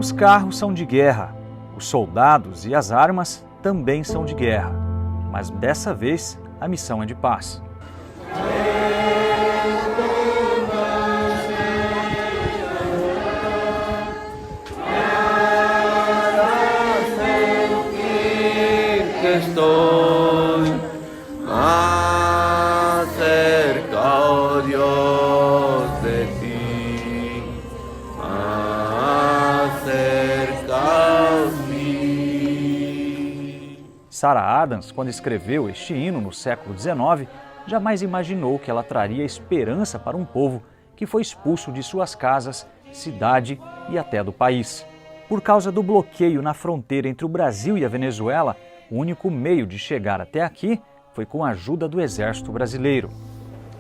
Os carros são de guerra, os soldados e as armas também são de guerra, mas dessa vez a missão é de paz. Estoy más cerca, oh Dios, de ti, más cerca de mí. Sarah Adams, quando escreveu este hino no século XIX, jamais imaginou que ela traria esperança para um povo que foi expulso de suas casas, cidade e até do país. Por causa do bloqueio na fronteira entre o Brasil e a Venezuela, o único meio de chegar até aqui foi com a ajuda do Exército Brasileiro.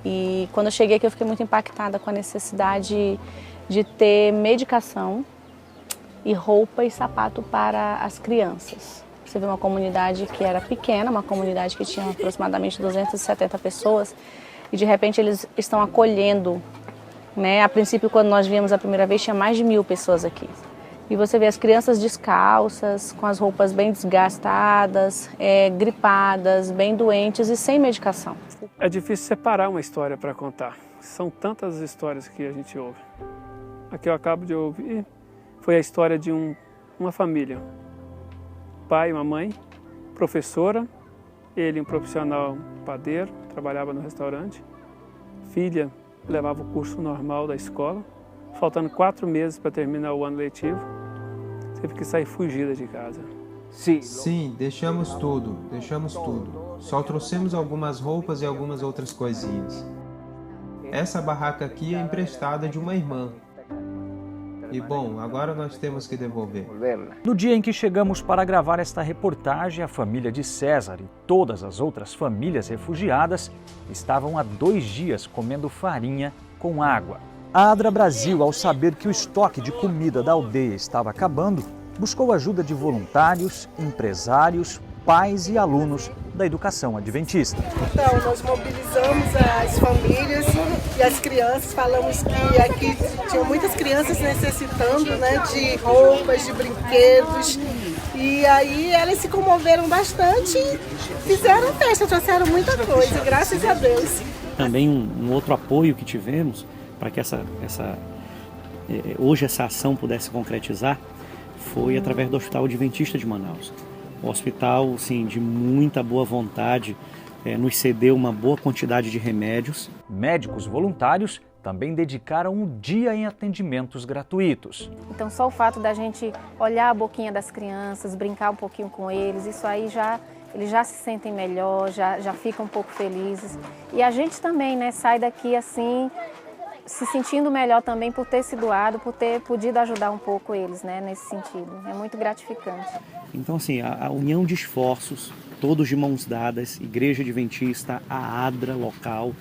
E quando eu cheguei aqui eu fiquei muito impactada com a necessidade de ter medicação e roupa e sapato para as crianças. Você vê uma comunidade que era pequena, uma comunidade que tinha aproximadamente 270 pessoas e de repente eles estão acolhendo, né? A princípio, quando nós viemos a primeira vez, tinha mais de 1000 pessoas aqui. E você vê as crianças descalças, com as roupas bem desgastadas, gripadas, bem doentes e sem medicação. É difícil separar uma história para contar. São tantas histórias que a gente ouve. A que eu acabo de ouvir foi a história de uma família. Pai, uma mãe, professora, ele um profissional padeiro, trabalhava no restaurante. Filha levava o curso normal da escola. Faltando 4 meses para terminar o ano letivo, teve que sair fugida de casa. Sim, deixamos tudo. Só trouxemos algumas roupas e algumas outras coisinhas. Essa barraca aqui é emprestada de uma irmã. E bom, agora nós temos que devolver. No dia em que chegamos para gravar esta reportagem, a família de César e todas as outras famílias refugiadas estavam há 2 dias comendo farinha com água. A Adra Brasil, ao saber que o estoque de comida da aldeia estava acabando, buscou ajuda de voluntários, empresários, pais e alunos da educação adventista. Então, nós mobilizamos as famílias e as crianças, falamos que aqui tinham muitas crianças necessitando, né, de roupas, de brinquedos, e aí elas se comoveram bastante e fizeram festa, trouxeram muita coisa, graças a Deus. Também um outro apoio que tivemos para que hoje essa ação pudesse concretizar, foi através do Hospital Adventista de Manaus. O hospital, sim, de muita boa vontade, nos cedeu uma boa quantidade de remédios. Médicos voluntários também dedicaram um dia em atendimentos gratuitos. Então só o fato da gente olhar a boquinha das crianças, brincar um pouquinho com eles, isso aí eles já se sentem melhor, já ficam um pouco felizes. E a gente também, né, sai daqui assim, se sentindo melhor também por ter se doado, por ter podido ajudar um pouco eles, né, nesse sentido. É muito gratificante. Então, assim, a união de esforços, todos de mãos dadas, Igreja Adventista, a ADRA local,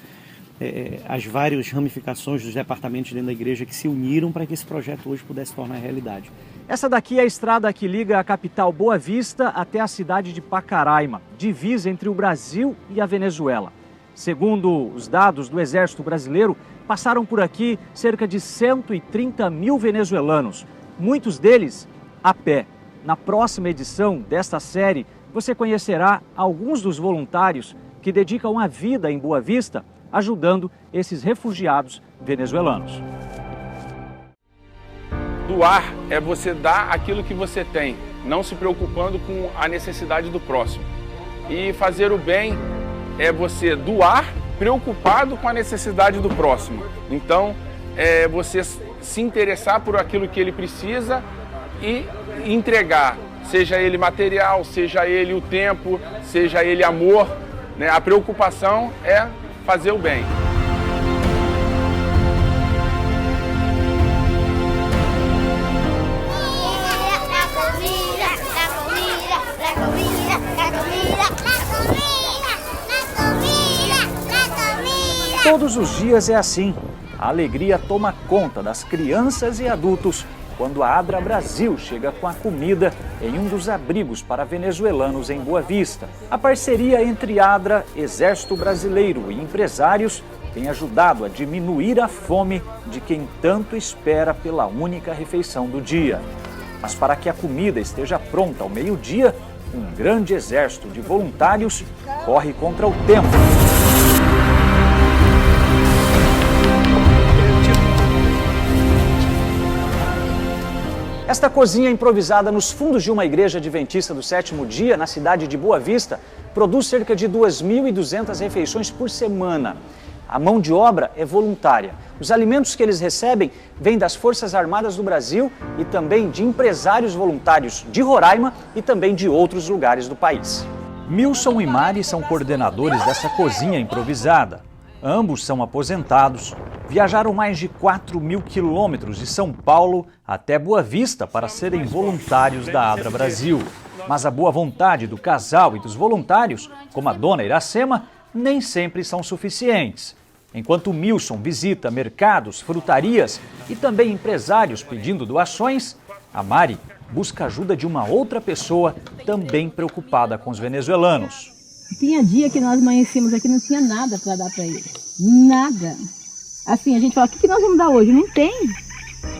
as várias ramificações dos departamentos dentro da igreja que se uniram para que esse projeto hoje pudesse tornar realidade. Essa daqui é a estrada que liga a capital Boa Vista até a cidade de Pacaraima, divisa entre o Brasil e a Venezuela. Segundo os dados do Exército Brasileiro, passaram por aqui cerca de 130 mil venezuelanos, muitos deles a pé. Na próxima edição desta série, você conhecerá alguns dos voluntários que dedicam a vida em Boa Vista, ajudando esses refugiados venezuelanos. Doar é você dar aquilo que você tem, não se preocupando com a necessidade do próximo. E fazer o bem é você doar preocupado com a necessidade do próximo. Então, é você se interessar por aquilo que ele precisa e entregar, seja ele material, seja ele o tempo, seja ele amor, né? A preocupação é fazer o bem. Todos os dias é assim. A alegria toma conta das crianças e adultos quando a Adra Brasil chega com a comida em um dos abrigos para venezuelanos em Boa Vista. A parceria entre Adra, Exército Brasileiro e empresários tem ajudado a diminuir a fome de quem tanto espera pela única refeição do dia. Mas para que a comida esteja pronta ao meio-dia, um grande exército de voluntários corre contra o tempo. Esta cozinha improvisada nos fundos de uma igreja adventista do sétimo dia, na cidade de Boa Vista, produz cerca de 2.200 refeições por semana. A mão de obra é voluntária. Os alimentos que eles recebem vêm das Forças Armadas do Brasil e também de empresários voluntários de Roraima e também de outros lugares do país. Milson e Mari são coordenadores dessa cozinha improvisada. Ambos são aposentados, viajaram mais de 4.000 quilômetros de São Paulo até Boa Vista para serem voluntários da Adra Brasil. Mas a boa vontade do casal e dos voluntários, como a dona Iracema, nem sempre são suficientes. Enquanto Milson visita mercados, frutarias e também empresários pedindo doações, a Mari busca ajuda de uma outra pessoa também preocupada com os venezuelanos. Tinha dia que nós amanhecemos aqui, não tinha nada para dar para ele. Nada. Assim, a gente fala, o que nós vamos dar hoje? Não tem.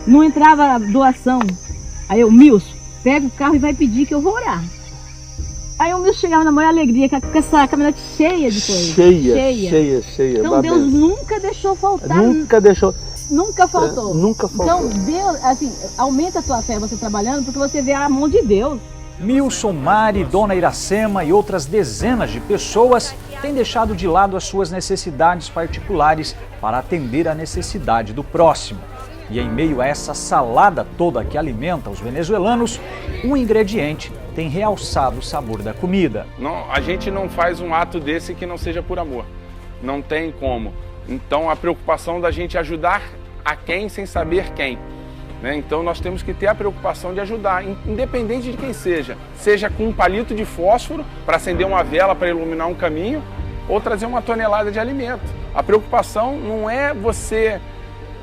Não entrava doação. Aí eu, Milson, pega o carro e vai pedir que eu vou orar. Aí o Milson chegava na maior alegria, com essa caminhonete cheia de coisa. Cheia. Então Deus nunca deixou faltar. Nunca faltou. Então Deus, assim, aumenta a tua fé você trabalhando, porque você vê a mão de Deus. Milson, Mari, dona Iracema e outras dezenas de pessoas têm deixado de lado as suas necessidades particulares para atender a necessidade do próximo. E em meio a essa salada toda que alimenta os venezuelanos, um ingrediente tem realçado o sabor da comida. Não, a gente não faz um ato desse que não seja por amor. Não tem como. Então a preocupação da gente ajudar a quem sem saber quem. Então nós temos que ter a preocupação de ajudar, independente de quem seja. Seja com um palito de fósforo para acender uma vela para iluminar um caminho, ou trazer uma tonelada de alimento. A preocupação não é você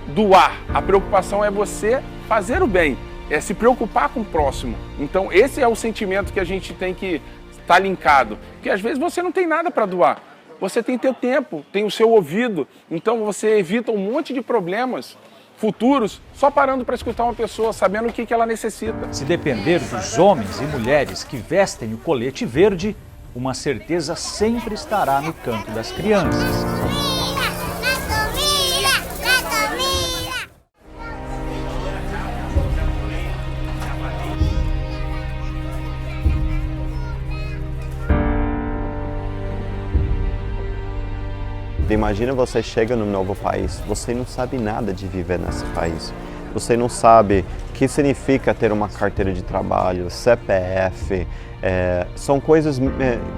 doar, a preocupação é você fazer o bem, é se preocupar com o próximo. Então esse é o sentimento que a gente tem que estar linkado, porque às vezes você não tem nada para doar, você tem teu tempo, tem o seu ouvido, então você evita um monte de problemas futuros só parando para escutar uma pessoa, sabendo o que ela necessita. Se depender dos homens e mulheres que vestem o colete verde, uma certeza sempre estará no canto das crianças. Imagina você chega num novo país, você não sabe nada de viver nesse país. Você não sabe o que significa ter uma carteira de trabalho, CPF, são coisas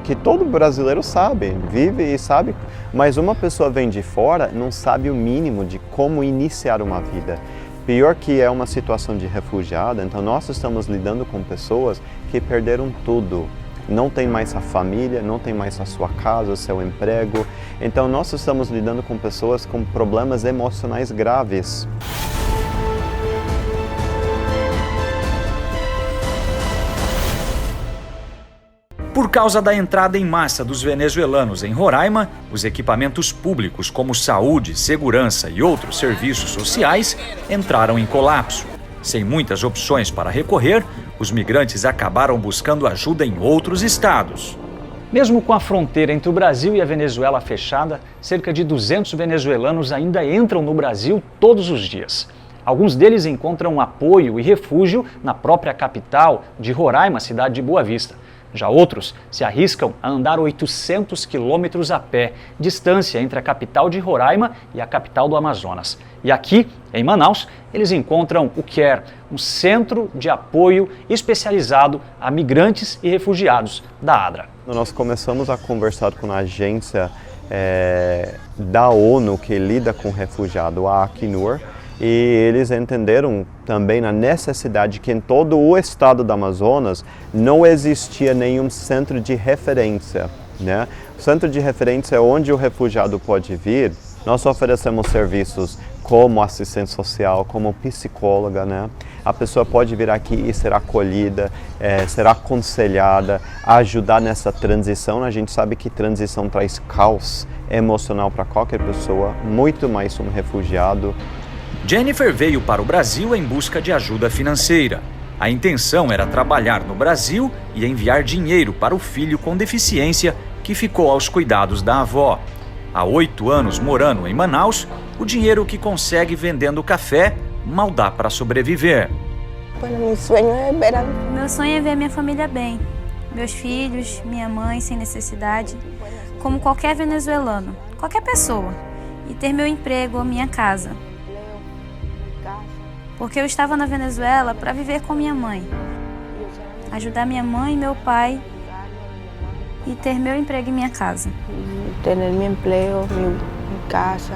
que todo brasileiro sabe, vive e sabe, mas uma pessoa vem de fora não sabe o mínimo de como iniciar uma vida. Pior que é uma situação de refugiado, então nós estamos lidando com pessoas que perderam tudo. Não tem mais a família, não tem mais a sua casa, o seu emprego. Então nós estamos lidando com pessoas com problemas emocionais graves. Por causa da entrada em massa dos venezuelanos em Roraima, os equipamentos públicos como saúde, segurança e outros serviços sociais entraram em colapso. Sem muitas opções para recorrer, os migrantes acabaram buscando ajuda em outros estados. Mesmo com a fronteira entre o Brasil e a Venezuela fechada, cerca de 200 venezuelanos ainda entram no Brasil todos os dias. Alguns deles encontram apoio e refúgio na própria capital de Roraima, cidade de Boa Vista. Já outros se arriscam a andar 800 quilômetros a pé, distância entre a capital de Roraima e a capital do Amazonas. E aqui, em Manaus, eles encontram o CARE, um centro de apoio especializado a migrantes e refugiados da ADRA. Nós começamos a conversar com a agência da ONU que lida com refugiado, a Acnur, e eles entenderam também a necessidade que em todo o estado do Amazonas não existia nenhum centro de referência, né? O centro de referência é onde o refugiado pode vir. Nós oferecemos serviços como assistente social, como psicóloga, né? A pessoa pode vir aqui e ser acolhida, ser aconselhada, ajudar nessa transição. A gente sabe que transição traz caos emocional para qualquer pessoa, muito mais um refugiado. Jennifer veio para o Brasil em busca de ajuda financeira. A intenção era trabalhar no Brasil e enviar dinheiro para o filho com deficiência que ficou aos cuidados da avó. Há 8 anos morando em Manaus, o dinheiro que consegue vendendo café mal dá para sobreviver. Meu sonho é ver minha família bem, meus filhos, minha mãe sem necessidade, como qualquer venezuelano, qualquer pessoa, e ter meu emprego ou minha casa. Porque eu estava na Venezuela para viver com minha mãe, ajudar minha mãe e meu pai e ter meu emprego e minha casa. Ter meu emprego, minha casa.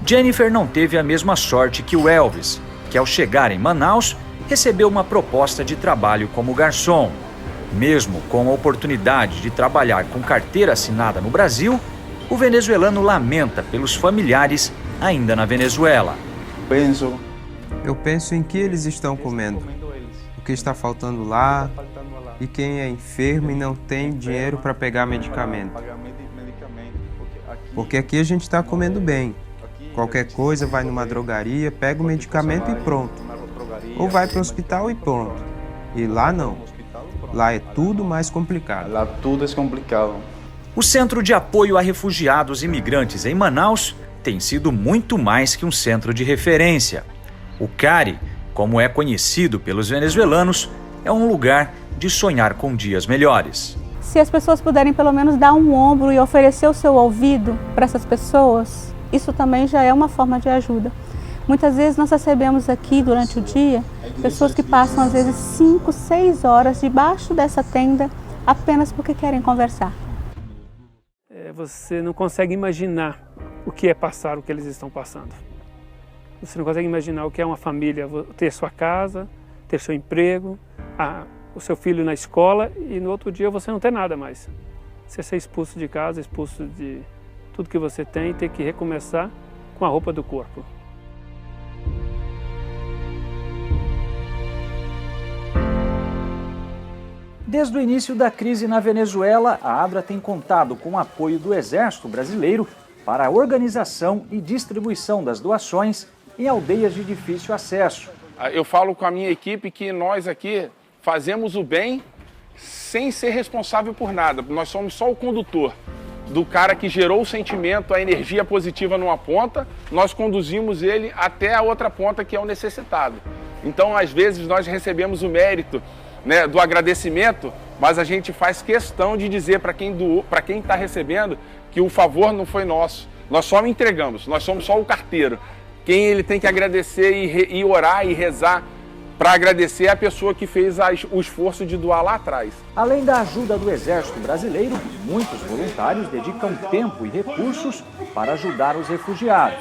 Jennifer não teve a mesma sorte que o Elvis, que ao chegar em Manaus, recebeu uma proposta de trabalho como garçom. Mesmo com a oportunidade de trabalhar com carteira assinada no Brasil, o venezuelano lamenta pelos familiares ainda na Venezuela. Eu penso em que eles estão comendo, o que está faltando lá, e quem é enfermo e não tem dinheiro para pegar medicamento. Porque aqui a gente está comendo bem. Qualquer coisa, vai numa drogaria, pega o medicamento e pronto. Ou vai para o hospital e pronto. E lá não. Lá é tudo mais complicado. Lá tudo é complicado. O Centro de Apoio a Refugiados e Imigrantes em Manaus tem sido muito mais que um centro de referência. O CARI, como é conhecido pelos venezuelanos, é um lugar de sonhar com dias melhores. Se as pessoas puderem pelo menos dar um ombro e oferecer o seu ouvido para essas pessoas, isso também já é uma forma de ajuda. Muitas vezes nós recebemos aqui durante o dia pessoas que passam às vezes 5, 6 horas debaixo dessa tenda apenas porque querem conversar. Você não consegue imaginar o que é passar o que eles estão passando. Você não consegue imaginar o que é uma família ter sua casa, ter seu emprego, o seu filho na escola e no outro dia você não ter nada mais. Você ser expulso de casa, expulso de tudo que você tem e ter que recomeçar com a roupa do corpo. Desde o início da crise na Venezuela, a ADRA tem contado com o apoio do Exército Brasileiro para a organização e distribuição das doações em aldeias de difícil acesso. Eu falo com a minha equipe que nós aqui fazemos o bem sem ser responsável por nada. Nós somos só o condutor do cara que gerou o sentimento, a energia positiva numa ponta, nós conduzimos ele até a outra ponta, que é o necessitado. Então, às vezes, nós recebemos o mérito, né, do agradecimento, mas a gente faz questão de dizer para quem doou, para quem está recebendo, que o favor não foi nosso. Nós só entregamos, nós somos só o carteiro. Quem ele tem que agradecer e orar e rezar para agradecer é a pessoa que fez o esforço de doar lá atrás. Além da ajuda do Exército Brasileiro, muitos voluntários dedicam tempo e recursos para ajudar os refugiados.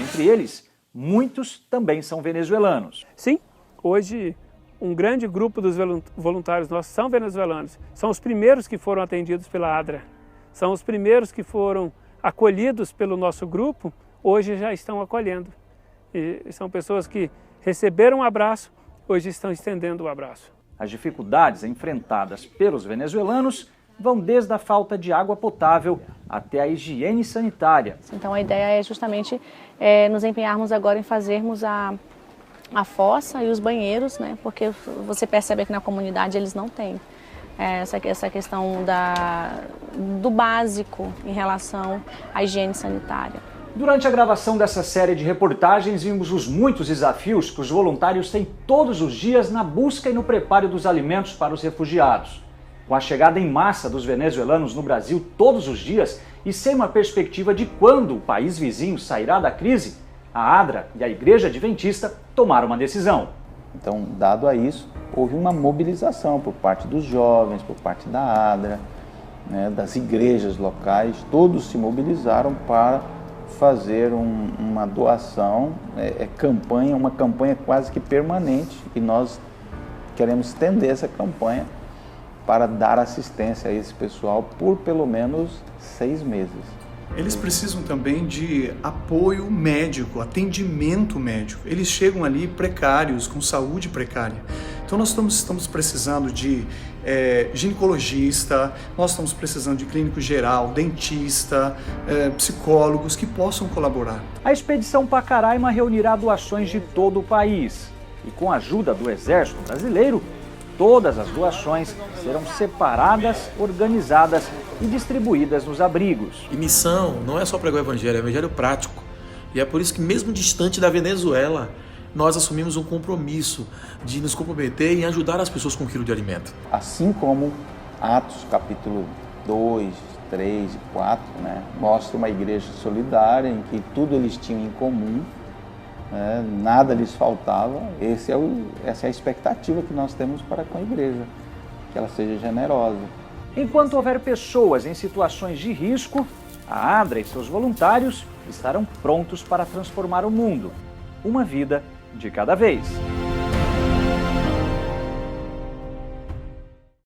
Entre eles, muitos também são venezuelanos. Sim, hoje um grande grupo dos voluntários nossos são venezuelanos. São os primeiros que foram atendidos pela ADRA. São os primeiros que foram acolhidos pelo nosso grupo, hoje já estão acolhendo. E são pessoas que receberam um abraço, hoje estão estendendo o abraço. As dificuldades enfrentadas pelos venezuelanos vão desde a falta de água potável até a higiene sanitária. Então a ideia é justamente nos empenharmos agora em fazermos a fossa e os banheiros, né? Porque você percebe que na comunidade eles não têm essa questão do básico em relação à higiene sanitária. Durante a gravação dessa série de reportagens, vimos os muitos desafios que os voluntários têm todos os dias na busca e no preparo dos alimentos para os refugiados. Com a chegada em massa dos venezuelanos no Brasil todos os dias e sem uma perspectiva de quando o país vizinho sairá da crise, a ADRA e a Igreja Adventista tomaram uma decisão. Então, dado a isso, houve uma mobilização por parte dos jovens, por parte da ADRA, né, das igrejas locais, todos se mobilizaram para fazer uma doação, uma campanha quase que permanente, e nós queremos estender essa campanha para dar assistência a esse pessoal por pelo menos 6 meses. Eles precisam também de apoio médico, atendimento médico. Eles chegam ali precários, com saúde precária. Então nós estamos precisando de ginecologista, nós estamos precisando de clínico geral, dentista, psicólogos que possam colaborar. A expedição Pacaraima reunirá doações de todo o país. E com a ajuda do Exército Brasileiro, todas as doações serão separadas, organizadas e distribuídas nos abrigos. E missão não é só pregar o evangelho, é o evangelho prático. E é por isso que mesmo distante da Venezuela, nós assumimos um compromisso de nos comprometer em ajudar as pessoas com um quilo de alimento. Assim como Atos capítulo 2, 3 e 4, né, mostra uma igreja solidária em que tudo eles tinham em comum, né, nada lhes faltava. Essa é a expectativa que nós temos para com a igreja, que ela seja generosa. Enquanto houver pessoas em situações de risco, a ADRA e seus voluntários estarão prontos para transformar o mundo, uma vida de cada vez.